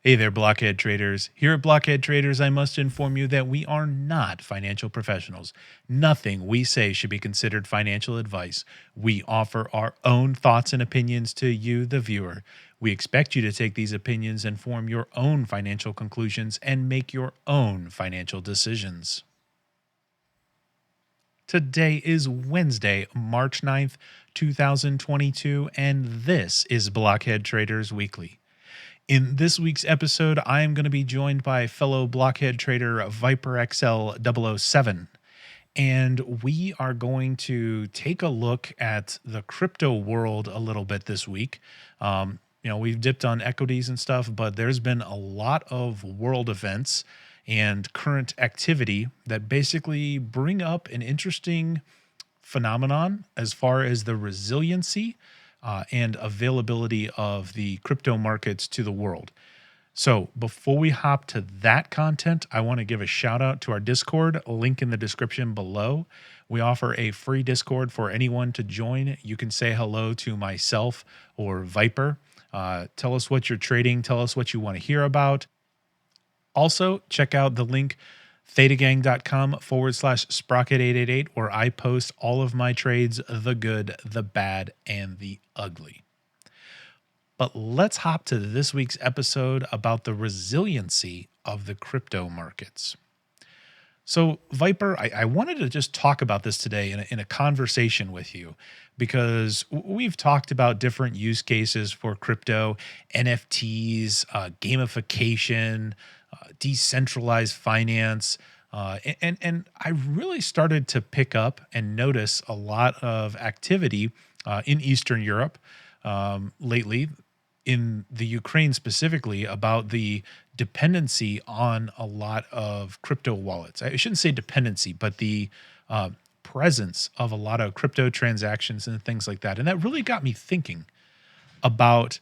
Hey there, Blockhead Traders. Here at Blockhead Traders, I must inform you that we are not financial professionals. Nothing we say should be considered financial advice. We offer our own thoughts and opinions to you, the viewer. We expect you to take these opinions and form your own financial conclusions and make your own financial decisions. Today is Wednesday, March 9th, 2022, and this is Blockhead Traders Weekly. In this week's episode, I am going to be joined by fellow blockhead trader Viper XL 007, and we are going to take a look at the crypto world a little bit this week. We've dipped on equities and stuff, but there's been a lot of world events and current activity that basically bring up an interesting phenomenon as far as the resiliency and availability of the crypto markets to the world. So before we hop to that content, I want to give a shout out to our Discord, link in the description below. We offer a free Discord for anyone to join. You can say hello to myself or Viper. Tell us what you're trading. Tell us what you want to hear about. Also, check out the link thetagang.com/sprocket888, where I post all of my trades, the good, the bad, and the ugly. But let's hop to this week's episode about the resiliency of the crypto markets. So, Viper, I wanted to just talk about this today in a conversation with you, because we've talked about different use cases for crypto, NFTs, gamification, decentralized finance. And I really started to pick up and notice a lot of activity in Eastern Europe lately, in the Ukraine specifically, about the dependency on a lot of crypto wallets. I shouldn't say dependency, but the presence of a lot of crypto transactions and things like that. And that really got me thinking about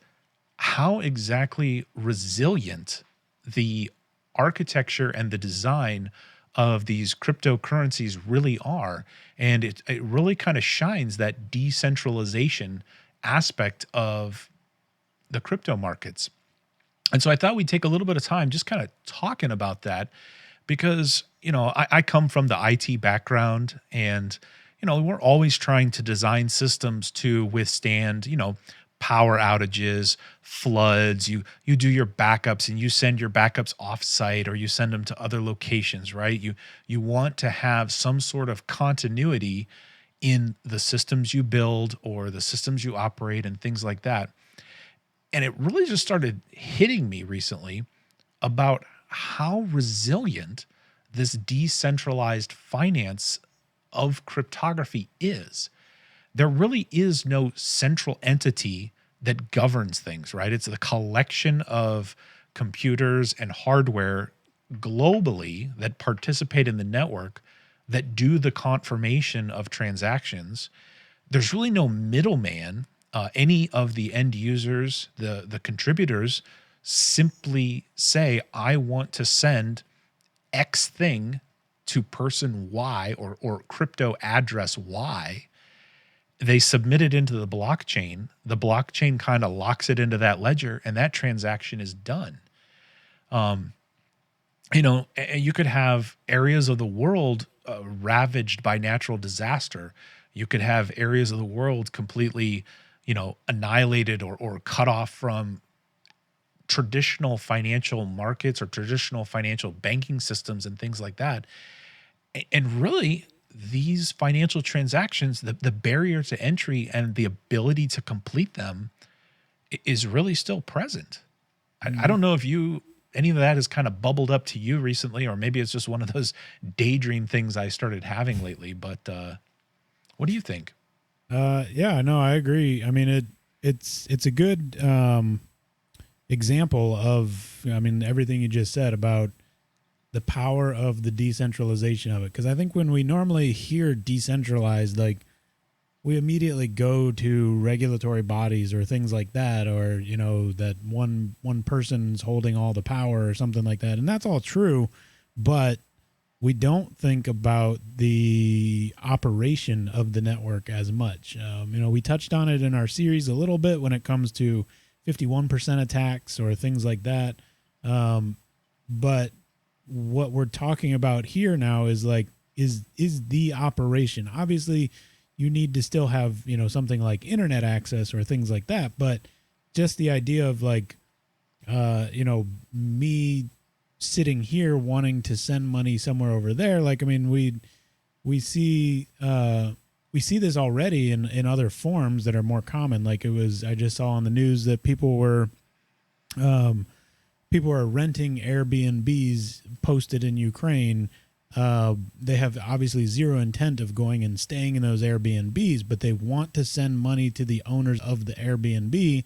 how exactly resilient the architecture and the design of these cryptocurrencies really are. And it really kind of shines that decentralization aspect of the crypto markets. And so I thought we'd take a little bit of time just kind of talking about that, because, I come from the IT background, and, we're always trying to design systems to withstand, power outages, floods. You do your backups and you send your backups offsite, or you send them to other locations, right? You want to have some sort of continuity in the systems you build or the systems you operate and things like that. And it really just started hitting me recently about how resilient this decentralized finance of cryptography is. There really is no central entity that governs things, right? It's the collection of computers and hardware globally that participate in the network that do the confirmation of transactions. There's really no middleman. Any of the end users, the contributors, simply say, I want to send X thing to person Y or crypto address Y. They submit it into the blockchain. The blockchain kind of locks it into that ledger, and that transaction is done. You could have areas of the world ravaged by natural disaster. You could have areas of the world completely, annihilated or cut off from traditional financial markets or traditional financial banking systems and things like that. And really, these financial transactions, the barrier to entry and the ability to complete them is really still present. I don't know if any of that has kind of bubbled up to you recently, or maybe it's just one of those daydream things I started having lately. But what do you think? Yeah, no, I agree. I mean, it's a good example of, everything you just said about the power of the decentralization of it. Because I think when we normally hear decentralized, like, we immediately go to regulatory bodies or things like that, or, that one person's holding all the power or something like that. And that's all true, but we don't think about the operation of the network as much. We touched on it in our series a little bit when it comes to 51% attacks or things like that. But what we're talking about here now is like is the operation. Obviously, you need to still have, you know, something like internet access or things like that, but just the idea of like you know, me sitting here wanting to send money somewhere over there, like I mean we see we see this already in other forms that are more common. Like it was, I just saw on the news that um, people are renting Airbnbs posted in Ukraine. They have obviously zero intent of going and staying in those Airbnbs, but they want to send money to the owners of the Airbnb,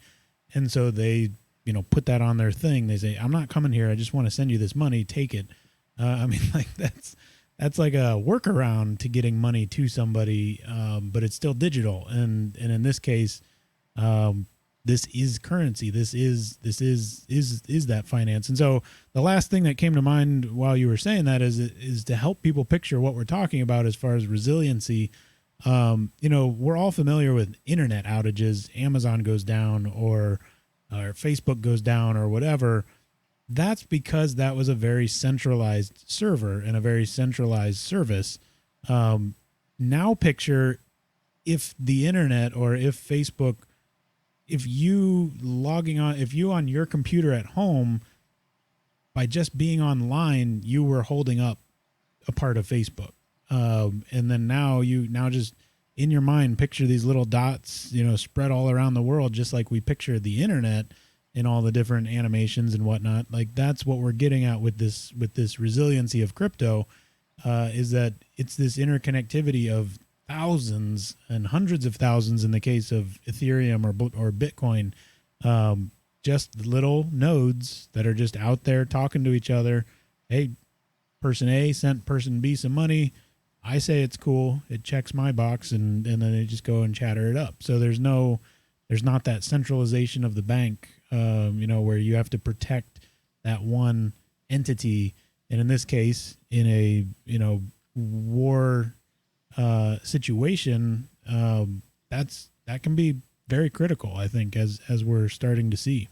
and so they, you know, put that on their thing. They say, "I'm not coming here. I just want to send you this money. Take it." I mean, like that's like a workaround to getting money to somebody, but it's still digital. And in this case, um, this is currency. This is that finance. And so the last thing that came to mind while you were saying that is to help people picture what we're talking about as far as resiliency. You know, we're all familiar with internet outages. Amazon goes down, or Facebook goes down, or whatever. That's because that was a very centralized server and a very centralized service. Um, Now picture if the internet, or if Facebook, if you logging on, if you on your computer at home, by just being online, you were holding up a part of Facebook. And then now just in your mind, picture these little dots, you know, spread all around the world, just like we picture the internet in all the different animations and whatnot. Like that's what we're getting at with this resiliency of crypto, is that it's this interconnectivity of thousands and hundreds of thousands in the case of Ethereum or Bitcoin, just little nodes that are just out there talking to each other. Hey, person A sent person B some money. I say it's cool. It checks my box, and then they just go and chatter it up. So there's not that centralization of the bank, you know, where you have to protect that one entity. And in this case, in a, you know, war situation, that can be very critical, I think, as we're starting to see.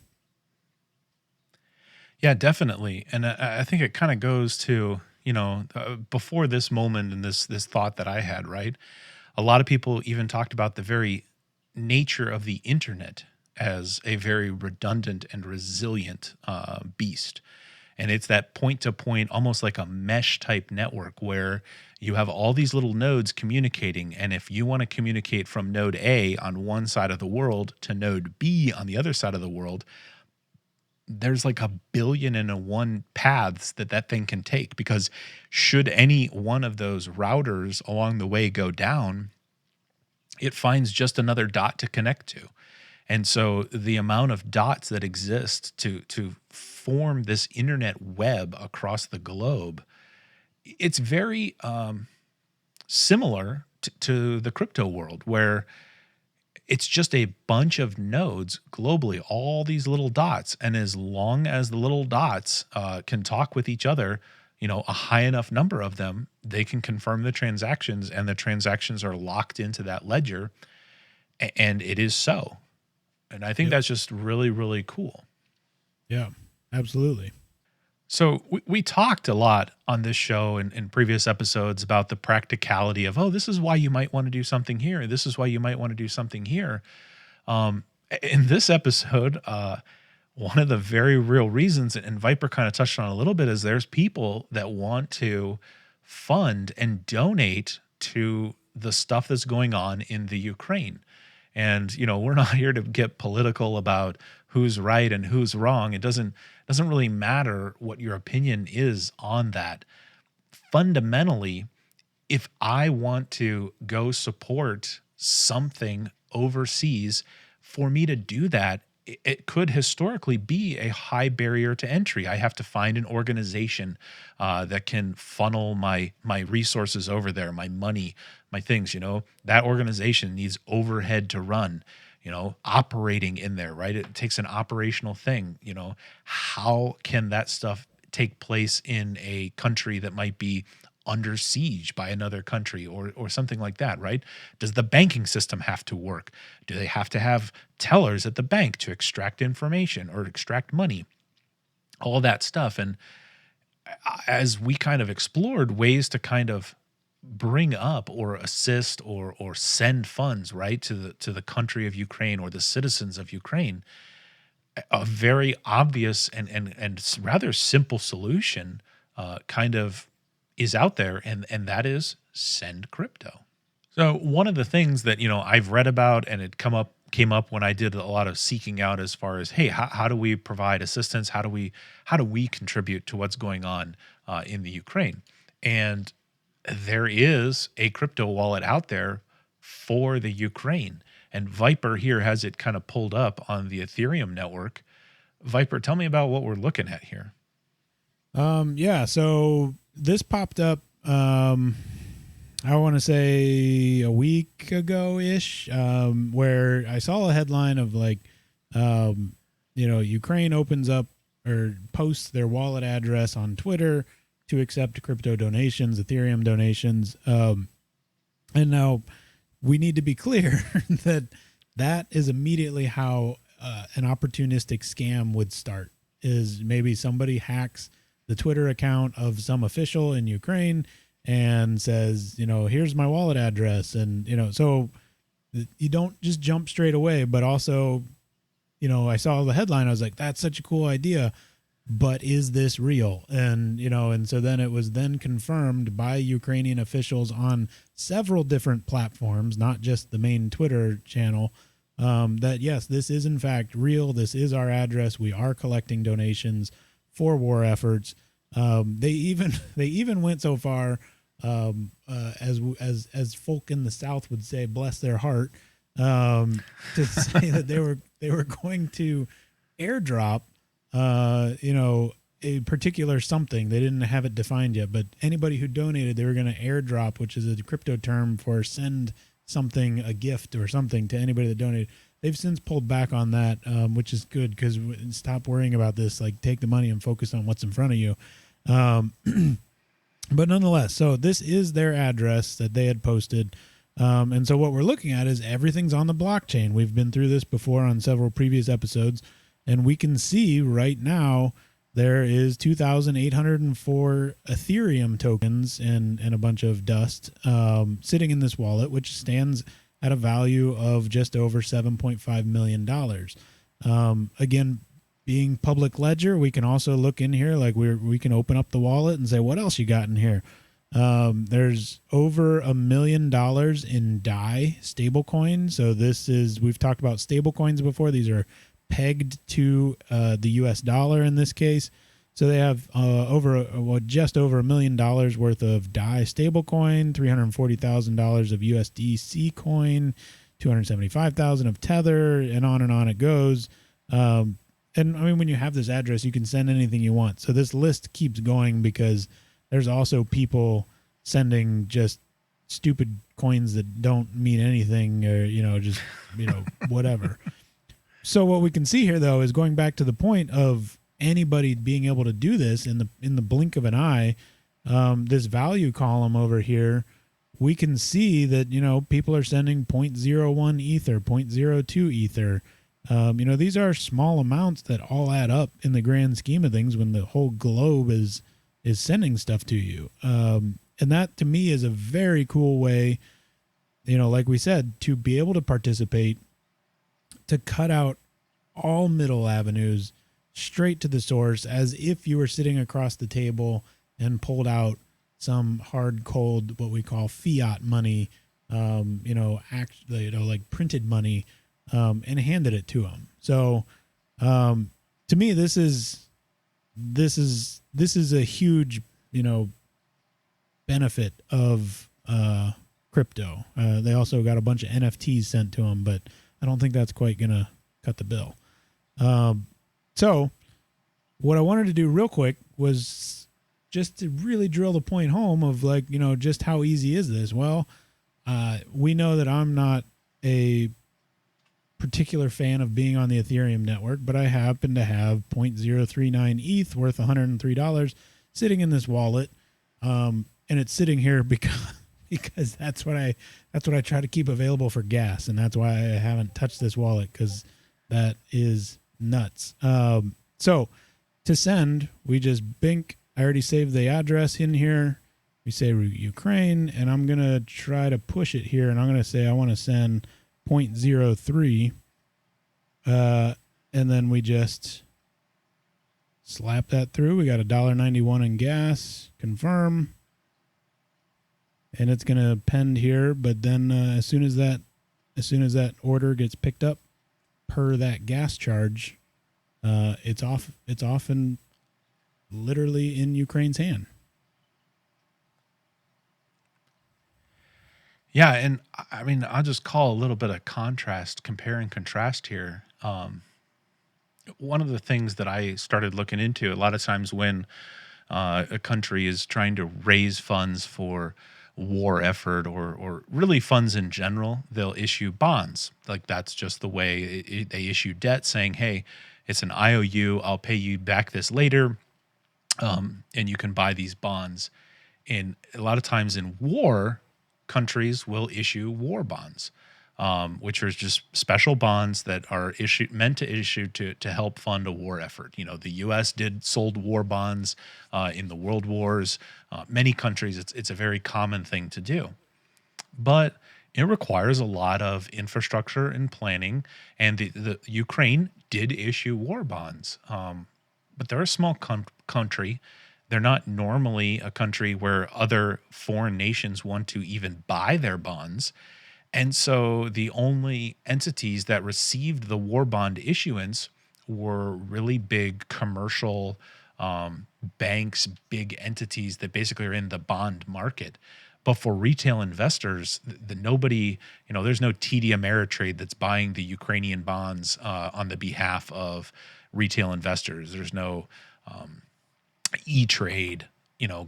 Yeah, definitely. And I think it kind of goes to, before this moment and this thought that I had, right? A lot of people even talked about the very nature of the internet as a very redundant and resilient beast. And it's that point to point, almost like a mesh type network where you have all these little nodes communicating. And if you want to communicate from node A on one side of the world to node B on the other side of the world, there's like a billion and a one paths that thing can take, because should any one of those routers along the way go down, it finds just another dot to connect to. And so the amount of dots that exist to form this internet web across the globe, it's very similar to the crypto world, where it's just a bunch of nodes globally, all these little dots. And as long as the little dots can talk with each other, a high enough number of them, they can confirm the transactions, and the transactions are locked into that ledger. And it is so. And I think Yep. that's just really, really cool. Yeah, absolutely. So we talked a lot on this show and in previous episodes about the practicality of, oh, this is why you might want to do something here. This is why you might want to do something here. In this episode, one of the very real reasons, and Viper kind of touched on a little bit, is there's people that want to fund and donate to the stuff that's going on in the Ukraine. And we're not here to get political about who's right and who's wrong. It doesn't really matter what your opinion is on that. Fundamentally, if I want to go support something overseas, for me to do that, it could historically be a high barrier to entry. I have to find an organization that can funnel my resources over there, my money, my things. That organization needs overhead to run. Operating in there, right? It takes an operational thing. How can that stuff take place in a country that might be under siege by another country, or something like that, right? Does the banking system have to work? Do they have to have tellers at the bank to extract information or extract money? all that stuff. And as we kind of explored ways to kind of bring up or assist or send funds right to the country of Ukraine or the citizens of Ukraine, a very obvious and rather simple solution kind of is out there, and that is send crypto. So one of the things that I've read about and it came up when I did a lot of seeking out as far as, hey, how do we provide assistance? How do we contribute to what's going on in the Ukraine? And there is a crypto wallet out there for the Ukraine, and Viper here has it kind of pulled up on the Ethereum network. Viper, tell me about what we're looking at here. Yeah, so this popped up I want to say a week ago ish, where I saw a headline of like, Ukraine opens up or posts their wallet address on Twitter to accept crypto donations, Ethereum donations. And now we need to be clear that is immediately how an opportunistic scam would start. Is maybe somebody hacks the Twitter account of some official in Ukraine and says, here's my wallet address. And, so you don't just jump straight away, but also, I saw the headline. I was like, that's such a cool idea, but is this real? And, and so then it was then confirmed by Ukrainian officials on several different platforms, not just the main Twitter channel, that yes, this is in fact real. This is our address. We are collecting donations for war efforts. They even went so far, as folk in the South would say, bless their heart, to say that they were going to airdrop, a particular something. They didn't have it defined yet, but anybody who donated, they were going to airdrop, which is a crypto term for send something, a gift or something, to anybody that donated. They've since pulled back on that, which is good, because stop worrying about this. Like, take the money and focus on what's in front of you. But nonetheless, so this is their address that they had posted. And so what we're looking at is everything's on the blockchain. We've been through this before on several previous episodes, and we can see right now there is 2,804 Ethereum tokens and a bunch of dust sitting in this wallet, which stands at a value of just over $7.5 million. Again, being public ledger, we can also look in here, like we can open up the wallet and say, what else you got in here? There's over $1 million in DAI stablecoin. So we've talked about stablecoins before. These are pegged to the US dollar in this case. So they have just over $1 million worth of DAI stablecoin, $340,000 of USDC coin, $275,000 of Tether, and on it goes. And I mean, when you have this address, you can send anything you want. So this list keeps going because there's also people sending just stupid coins that don't mean anything, or, just, whatever. So what we can see here, though, is going back to the point of anybody being able to do this in the blink of an eye. This value column over here, we can see that, people are sending 0.01 ether, 0.02 ether. These are small amounts that all add up in the grand scheme of things when the whole globe is sending stuff to you. And that to me is a very cool way, like we said, to be able to participate, to cut out all middle avenues straight to the source, as if you were sitting across the table and pulled out some hard, cold, what we call fiat money, like printed money, and handed it to them. So, to me, this is a huge, benefit of crypto. They also got a bunch of NFTs sent to them, but I don't think that's quite gonna cut the bill. So what I wanted to do real quick was just to really drill the point home of, like, just how easy is this? Well, we know that I'm not a particular fan of being on the Ethereum network, but I happen to have 0.039 ETH worth $103 sitting in this wallet. And it's sitting here because that's what I try to keep available for gas. And that's why I haven't touched this wallet, because that is nuts. So to send, we just bink. I already saved the address in here. We say Ukraine, and I'm going to try to push it here, and I'm going to say I want to send 0.03. And then we just slap that through. We got $1.91 in gas. Confirm. And it's going to pend here, but then as soon as that order gets picked up per that gas charge, it's off and literally in Ukraine's hand. Yeah, and I mean, I'll just call a little bit of compare and contrast here. One of the things that I started looking into a lot of times when a country is trying to raise funds for war effort or really funds in general, they'll issue bonds. Like that's just the way they issue debt, saying, "Hey, it's an IOU. I'll pay you back this later, and you can buy these bonds." And a lot of times in war, countries will issue war bonds, which are just special bonds that are meant to issue to help fund a war effort. You know, the U.S. sold war bonds in the world wars. Many countries, it's a very common thing to do, but it requires a lot of infrastructure and planning. And the Ukraine did issue war bonds, but they're a small country. They're not normally a country where other foreign nations want to even buy their bonds. And so the only entities that received the war bond issuance were really big commercial banks, big entities that basically are in the bond market. But for retail investors, nobody, there's no TD Ameritrade that's buying the Ukrainian bonds on the behalf of retail investors. There's no E-Trade,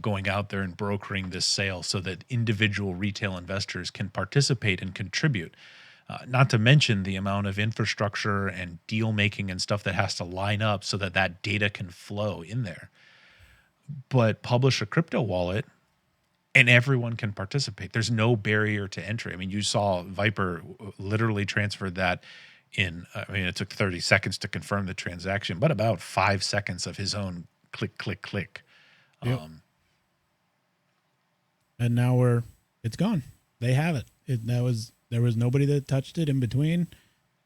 going out there and brokering this sale so that individual retail investors can participate and contribute. Not to mention the amount of infrastructure and deal making and stuff that has to line up so that that data can flow in there. But publish a crypto wallet and everyone can participate. There's no barrier to entry. I mean, you saw Viper literally transferred that it took 30 seconds to confirm the transaction, but about 5 seconds of his own click, click, click. Yep. And now it's gone. They have it. There was nobody that touched it in between.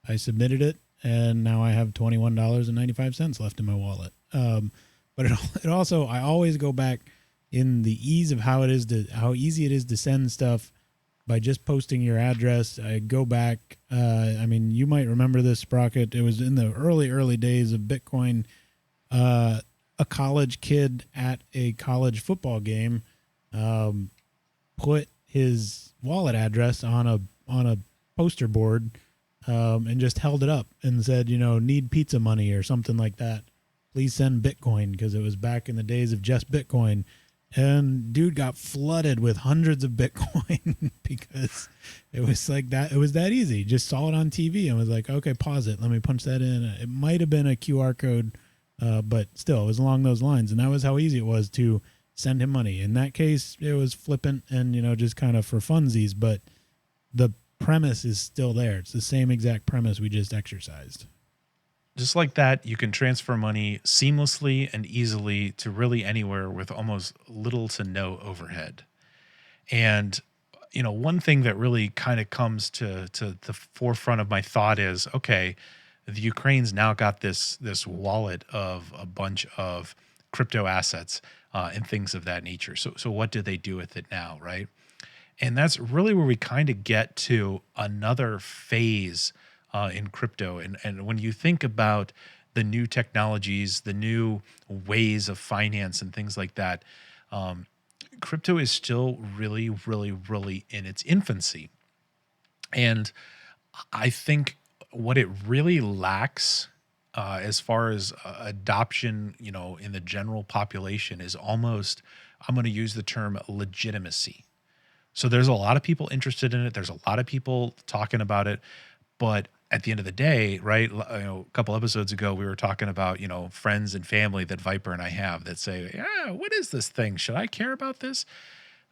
I submitted it, and now I have $21.95 left in my wallet. But it also, I always go back in the ease of how easy it is to send stuff by just posting your address. I go back. You might remember this, Sprocket. It was in the early days of Bitcoin. A college kid at a college football game put his wallet address on a poster board and just held it up and said, need pizza money or something like that. Please send Bitcoin, because it was back in the days of just Bitcoin. And dude got flooded with hundreds of Bitcoin because it was like that. It was that easy. Just saw it on TV and was like, okay, pause it. Let me punch that in. It might have been a QR code, but still, it was along those lines. And that was how easy it was to send him money. In that case, it was flippant and, just kind of for funsies, but the premise is still there. It's the same exact premise we just exercised. Just like that, you can transfer money seamlessly and easily to really anywhere with almost little to no overhead. And, one thing that really kind of comes to the forefront of my thought is, okay, the Ukraine's now got this wallet of a bunch of crypto assets and things of that nature. So what do they do with it now, right? And that's really where we kind of get to another phase in crypto. And when you think about the new technologies, the new ways of finance and things like that, crypto is still really, really, really in its infancy. And I think what it really lacks as far as adoption, in the general population is almost, I'm going to use the term legitimacy. So there's a lot of people interested in it. There's a lot of people talking about it. But at the end of the day, right, a couple episodes ago, we were talking about, friends and family that Viper and I have that say, yeah, what is this thing? Should I care about this?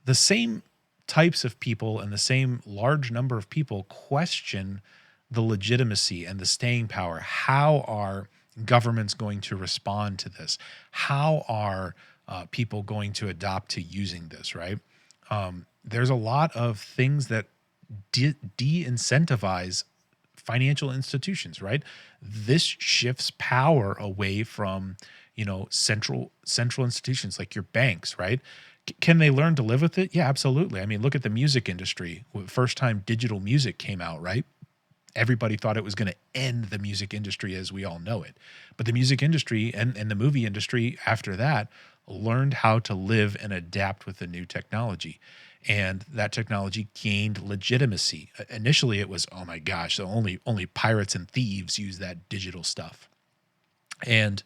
The same types of people and the same large number of people question the legitimacy and the staying power. How are governments going to respond to this? How are people going to adopt to using this, right? There's a lot of things that de-incentivize financial institutions, right? This shifts power away from, central institutions like your banks, right? Can they learn to live with it? Yeah, absolutely. I mean, look at the music industry. First time digital music came out, right? Everybody thought it was going to end the music industry as we all know it. But the music industry and the movie industry after that learned how to live and adapt with the new technology. And that technology gained legitimacy. Initially, it was, oh my gosh, so only pirates and thieves use that digital stuff. And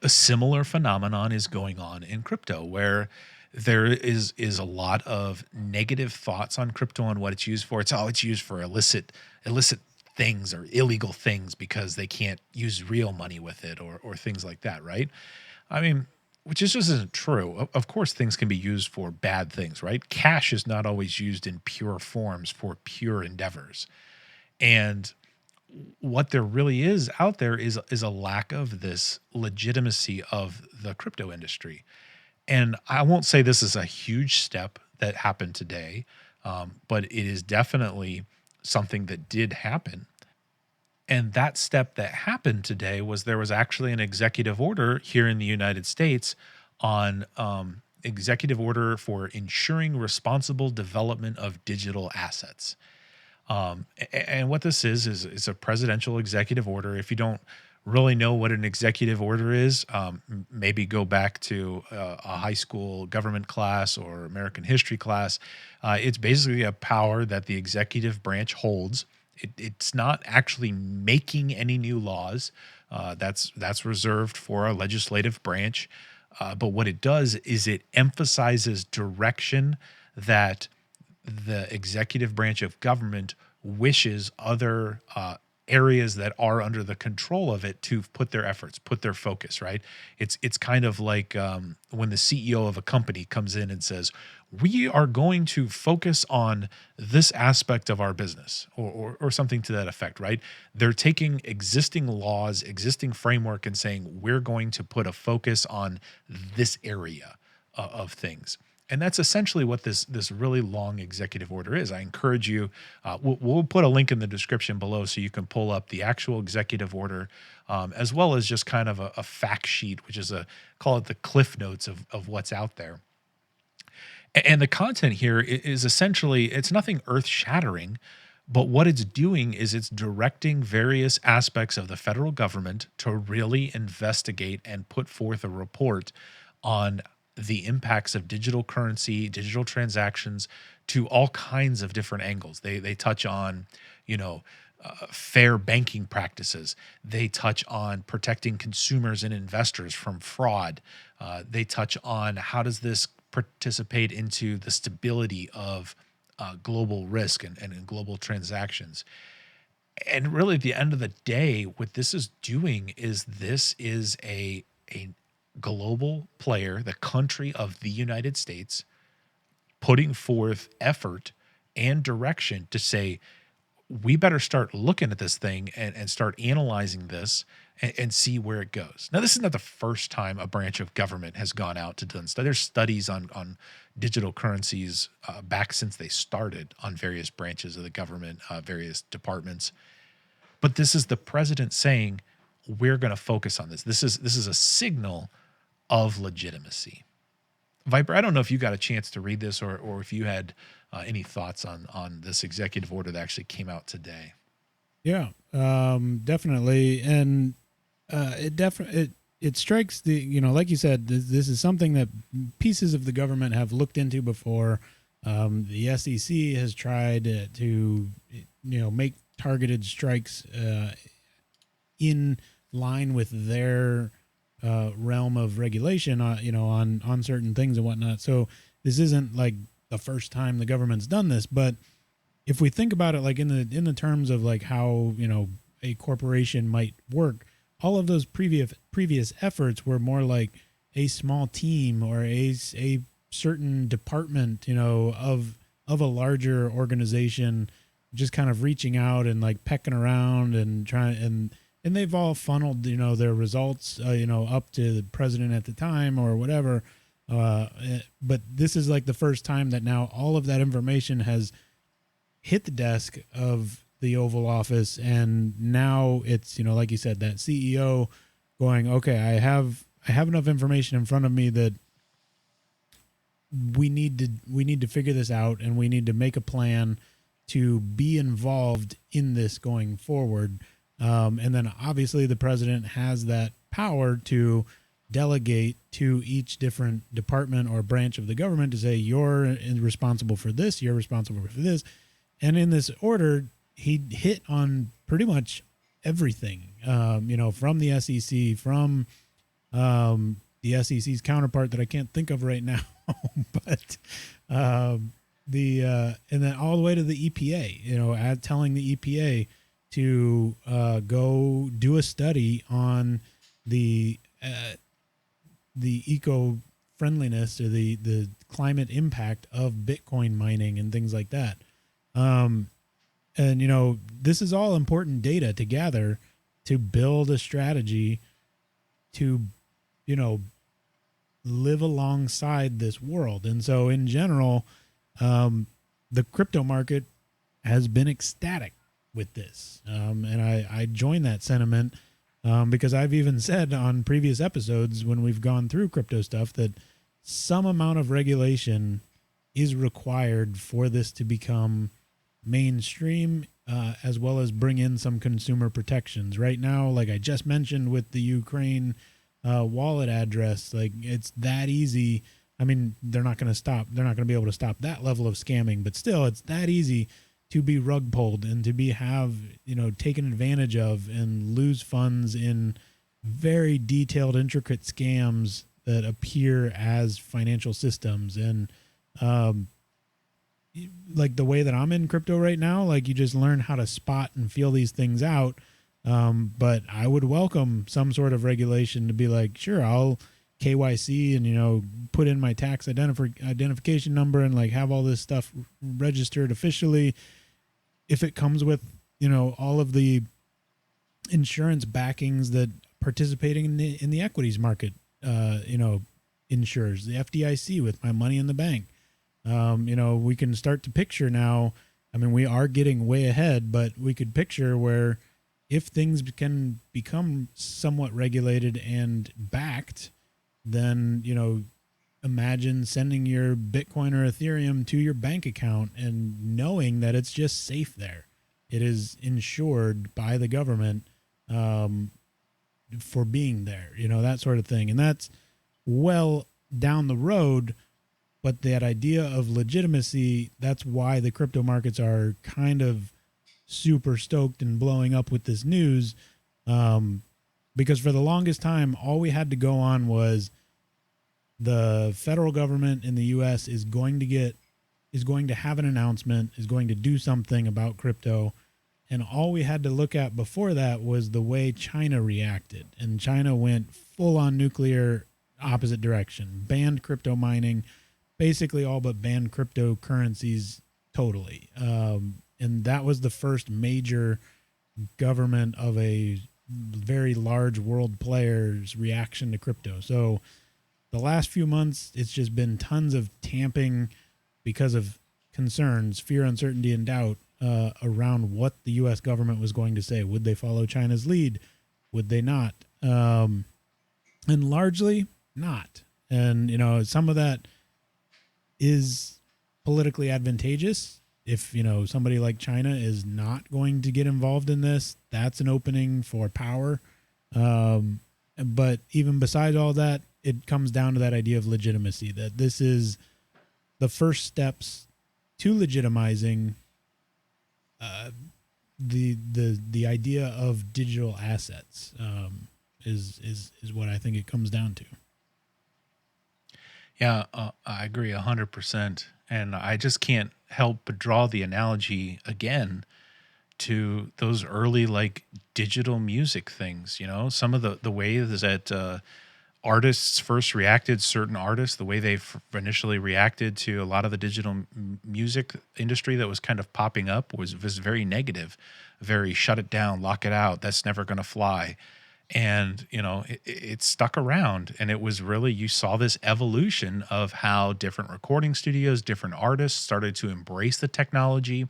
a similar phenomenon is going on in crypto, where there is a lot of negative thoughts on crypto and what it's used for. It's used for illicit things or illegal things because they can't use real money with it or things like that, right? I mean, which is just isn't true. Of course, things can be used for bad things, right? Cash is not always used in pure forms for pure endeavors. And what there really is out there is a lack of this legitimacy of the crypto industry. And I won't say this is a huge step that happened today, but it is definitely something that did happen. And that step that happened today was there was actually an executive order here in the United States on executive order for ensuring responsible development of digital assets. And what this is a presidential executive order. If you don't really know what an executive order is, maybe go back to a high school government class or American history class. It's basically a power that the executive branch holds. It's not actually making any new laws. That's reserved for a legislative branch. But what it does is it emphasizes direction that the executive branch of government wishes other areas that are under the control of it to put their efforts, put their focus, right? It's kind of like when the CEO of a company comes in and says, we are going to focus on this aspect of our business or something to that effect, right? They're taking existing laws, existing framework and saying, we're going to put a focus on this area of things. And that's essentially what this really long executive order is. I encourage you. We'll put a link in the description below so you can pull up the actual executive order, as well as just kind of a fact sheet, which is call it the cliff notes of what's out there. And the content here is essentially it's nothing earth shattering, but what it's doing is it's directing various aspects of the federal government to really investigate and put forth a report on the impacts of digital currency, digital transactions to all kinds of different angles. They touch on, fair banking practices. They touch on protecting consumers and investors from fraud. They touch on how does this participate into the stability of global risk and global transactions. And really, at the end of the day, what this is doing is this is a global player, the country of the United States, putting forth effort and direction to say, we better start looking at this thing and start analyzing this and see where it goes. Now, this is not the first time a branch of government has gone out to do studies. There's studies on digital currencies back since they started on various branches of the government, various departments. But this is the president saying, we're going to focus on this. This is a signal of legitimacy. Viper, I don't know if you got a chance to read this or if you had any thoughts on this executive order that actually came out today. Yeah, definitely. And it strikes like you said, this is something that pieces of the government have looked into before. The SEC has tried to, make targeted strikes in line with their realm of regulation, on certain things and whatnot. So this isn't like the first time the government's done this, but if we think about it, like in the terms of like how a corporation might work, all of those previous efforts were more like a small team or a certain department, of a larger organization, just kind of reaching out and like pecking around and trying and they've all funneled, their results, up to the president at the time or whatever. But this is like the first time that now all of that information has hit the desk of the Oval Office, and now it's, like you said, that CEO going, okay, I have enough information in front of me that we need to figure this out, and we need to make a plan to be involved in this going forward. And then obviously the president has that power to delegate to each different department or branch of the government to say, you're responsible for this, you're responsible for this. And in this order, he hit on pretty much everything, from the SEC, from the SEC's counterpart that I can't think of right now, but and then all the way to the EPA, telling the EPA to go do a study on the eco friendliness or the climate impact of Bitcoin mining and things like that. And this is all important data to gather to build a strategy to live alongside this world. And so in general, the crypto market has been ecstatic with this. And I join that sentiment because I've even said on previous episodes when we've gone through crypto stuff that some amount of regulation is required for this to become mainstream, as well as bring in some consumer protections. Right now, like I just mentioned with the Ukraine wallet address, like it's that easy. I mean, they're not going to be able to stop that level of scamming, but still it's that easy to be rug pulled and to be taken advantage of and lose funds in very detailed, intricate scams that appear as financial systems. And like the way that I'm in crypto right now, like you just learn how to spot and feel these things out. But I would welcome some sort of regulation to be like, sure, I'll KYC and, put in my tax identification number and like have all this stuff registered officially. If it comes with, all of the insurance backings that participating in the equities market, insures, the FDIC with my money in the bank. We can start to picture now. I mean, we are getting way ahead, but we could picture where if things can become somewhat regulated and backed, then, imagine sending your Bitcoin or Ethereum to your bank account and knowing that it's just safe there. It is insured by the government for being there, that sort of thing. And that's well down the road. But that idea of legitimacy, that's why the crypto markets are kind of super stoked and blowing up with this news. Because for the longest time, all we had to go on was the federal government in the U.S. is going to have an announcement, is going to do something about crypto. And all we had to look at before that was the way China reacted. And China went full on nuclear opposite direction, banned crypto mining, basically all but banned cryptocurrencies totally. And that was the first major government of a very large world player's reaction to crypto. So the last few months, it's just been tons of tamping because of concerns, fear, uncertainty, and doubt around what the U.S. government was going to say. Would they follow China's lead? Would they not? And largely not. And, some of that is politically advantageous. If, somebody like China is not going to get involved in this, that's an opening for power. But even besides all that, it comes down to that idea of legitimacy, that this is the first steps to legitimizing the idea of digital assets is what I think it comes down to. Yeah, I agree 100%. And I just can't help but draw the analogy again to those early like digital music things, some of the ways that artists first reacted, certain artists, the way they initially reacted to a lot of the digital music industry that was kind of popping up was very negative, very shut it down, lock it out, that's never going to fly. And it stuck around, and it was really, you saw this evolution of how different recording studios, different artists started to embrace the technology,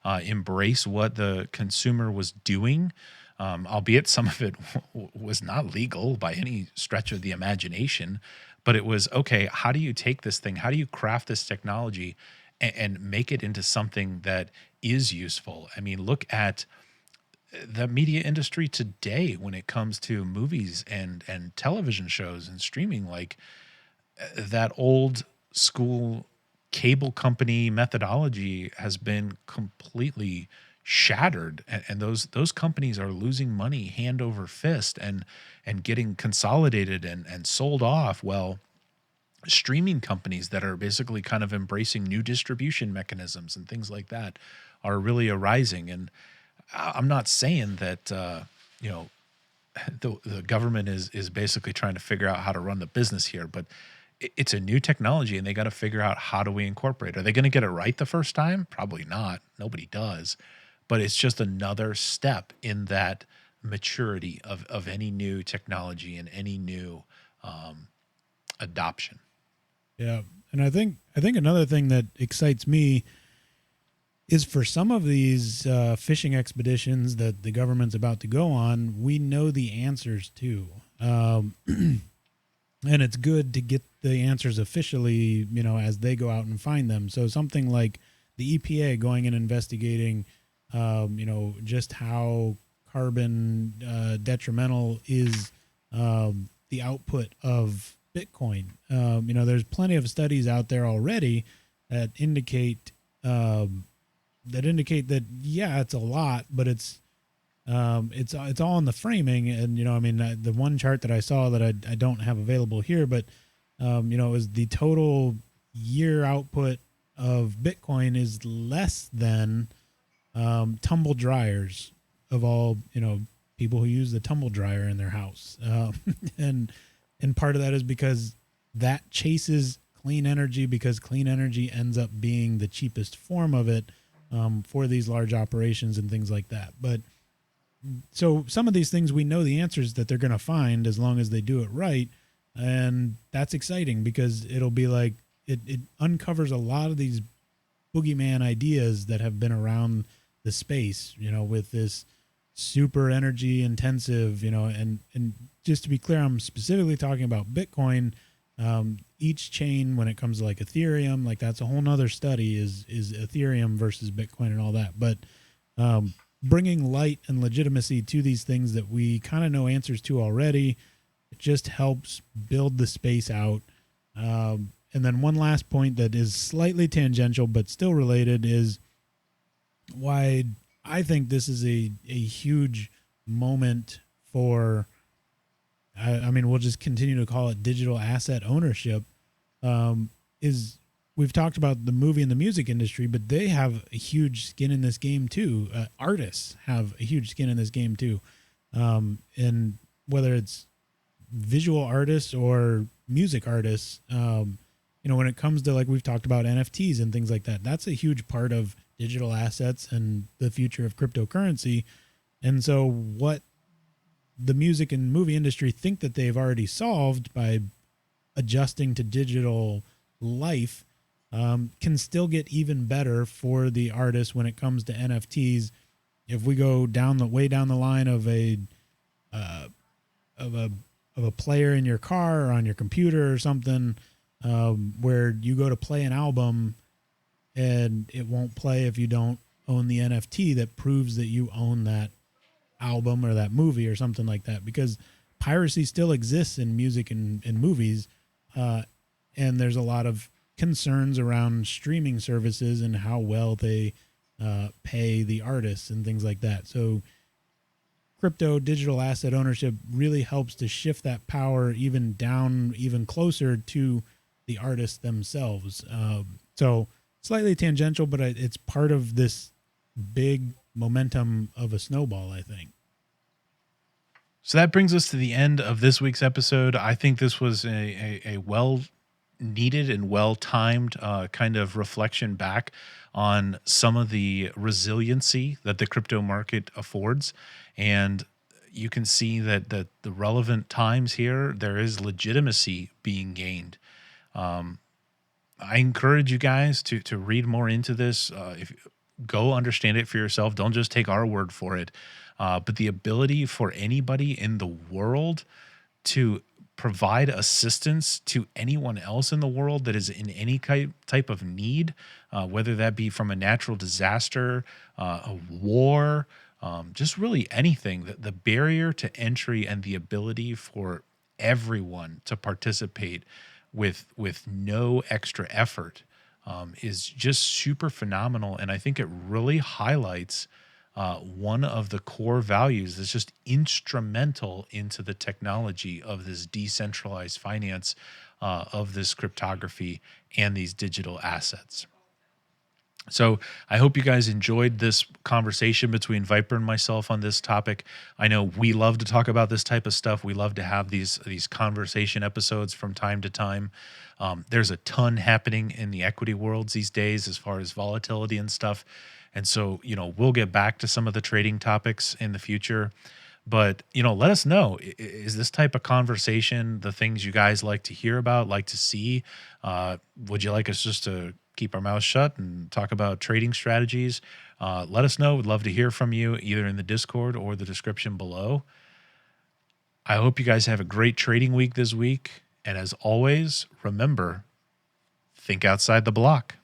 embrace what the consumer was doing, albeit some of it was not legal by any stretch of the imagination. But it was, okay, how do you take this thing? How do you craft this technology and make it into something that is useful? I mean, look at the media industry today when it comes to movies and television shows and streaming. Like, that old school cable company methodology has been completely shattered, and those companies are losing money hand over fist and getting consolidated and sold off. Well, streaming companies that are basically kind of embracing new distribution mechanisms and things like that are really arising. And I'm not saying that you know the government is basically trying to figure out how to run the business here, but it's a new technology, and they got to figure out, how do we incorporate? Are they going to get it right the first time? Probably not. Nobody does. But it's just another step in that maturity of any new technology and any new adoption. Yeah. And I think another thing that excites me is for some of these fishing expeditions that the government's about to go on, we know the answers to. And it's good to get the answers officially, as they go out and find them. So something like the EPA going and investigating, just how carbon detrimental is the output of Bitcoin. There's plenty of studies out there already that indicate that yeah, it's a lot, but it's all in the framing. And the one chart that I saw that I don't have available here, but it was the total year output of Bitcoin is less than tumble dryers of all people who use the tumble dryer in their house, and part of that is because that chases clean energy, because clean energy ends up being the cheapest form of it for these large operations and things like that. But so some of these things we know the answers that they're going to find as long as they do it right. And that's exciting because it'll be like it uncovers a lot of these boogeyman ideas that have been around the space, with this super energy intensive, and just to be clear, I'm specifically talking about Bitcoin. Each chain, when it comes to like Ethereum, like that's a whole nother study is Ethereum versus Bitcoin and all that. But bringing light and legitimacy to these things that we kind of know answers to already, it just helps build the space out. And then one last point that is slightly tangential but still related is why I think this is a huge moment for, I mean, we'll just continue to call it digital asset ownership, is we've talked about the movie and the music industry, but they have a huge skin in this game too. Artists have a huge skin in this game too. And whether it's visual artists or music artists, when it comes to, like we've talked about NFTs and things like that, that's a huge part of digital assets and the future of cryptocurrency. And so what the music and movie industry think that they've already solved by adjusting to digital life can still get even better for the artist when it comes to NFTs. If we go way down the line of a player in your car or on your computer or something, where you go to play an album and it won't play if you don't own the NFT that proves that you own that album or that movie or something like that, because piracy still exists in music and movies. And there's a lot of concerns around streaming services and how well they pay the artists and things like that. So crypto digital asset ownership really helps to shift that power even closer to the artists themselves. So slightly tangential, but it's part of this big momentum of a snowball, I think. So that brings us to the end of this week's episode. I think this was a well needed and well timed kind of reflection back on some of the resiliency that the crypto market affords. And you can see that the relevant times here, there is legitimacy being gained. Um, I encourage you guys to read more into this. If go understand it for yourself, don't just take our word for it. But the ability for anybody in the world to provide assistance to anyone else in the world that is in any type of need, whether that be from a natural disaster, a war, just really anything. The barrier to entry and the ability for everyone to participate with no extra effort is just super phenomenal, and I think it really highlights one of the core values that's just instrumental into the technology of this decentralized finance, of this cryptography and these digital assets. So I hope you guys enjoyed this conversation between Viper and myself on this topic. I know we love to talk about this type of stuff. We love to have these conversation episodes from time to time. There's a ton happening in the equity worlds these days as far as volatility and stuff. And so, we'll get back to some of the trading topics in the future. But, let us know. Is this type of conversation the things you guys like to hear about, like to see? Would you like us just to keep our mouths shut and talk about trading strategies? Let us know. We'd love to hear from you either in the Discord or the description below. I hope you guys have a great trading week this week. And as always, remember, think outside the block.